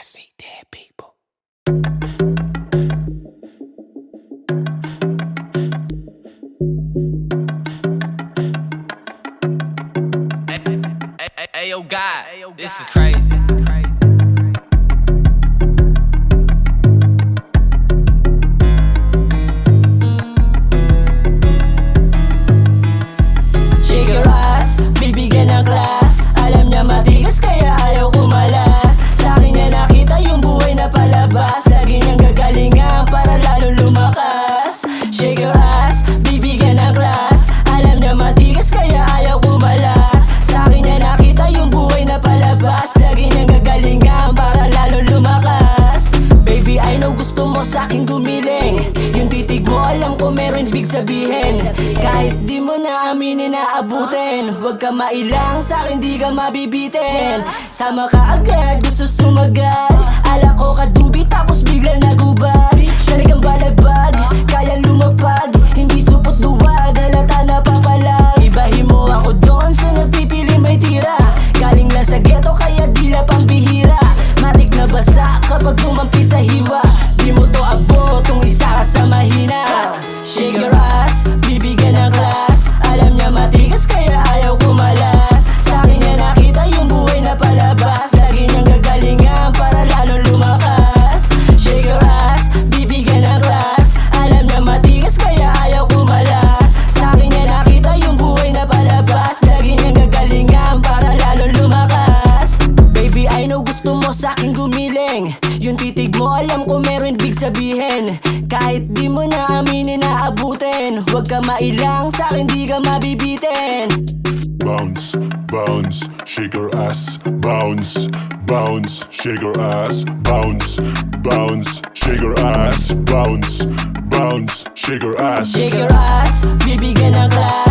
see dead people. Ayo God, this is crazy. Shake your ass, bibigyan ng class. Alam niya matigas kaya ayaw kumalas. Sa akin niya nakita yung buhay na palabas. Lagi niyang gagalingan para lalong lumakas. Shake your ass, bibigyan ng class. Alam niya matigas kaya ayaw kumalas. Sa akin niya nakita yung buhay na palabas. Lagi niyang gagalingan para lalong lumakas. Baby, I know gusto mo sa akin gumiling. Yung titig mo alam ko meron big sabihin. Kahit di mo na aminin na abutin. Huwag ka mailang sa'kin, di ka mabibitin. Sama ka agad, gusto sumagad. Ala ko kadubi tapos bigla nagubad. Talagang balagbag, kaya lumapag. Hindi supot duwag, halata na papalag. Ibahin mo ako doon sa nagpipili may tira. Galing lang sa ghetto kaya dila pambihira. Matik na basa kapag tumampi sa hiwa. Di mo to abot kung isa ka sa mahina. Shake your ass, bibigyan ng class. Alam niya matigas kaya ayaw kumalas. Sa akin niya nakita yung buhay na palabas. Lagi niyang gagalingan para lalong lumakas. Shake your ass, bibigyan ng class. Alam niya matigas kaya ayaw kumalas. Sa akin niya nakita yung buhay na palabas. Lagi niyang gagalingan para lalong lumakas. Baby, I know gusto mo sa akin gumiling. Yung titig mo alam ko meron big sabihin. Kahit di mo na aminin na abutin. Huwag ka mailang sa'kin, di ka mabibitin. Bounce, bounce, shake your ass. Bounce, bounce, shake your ass. Bounce, bounce, shake your ass. Bounce, bounce, shake your ass. Shake your ass, bibigyan ng class.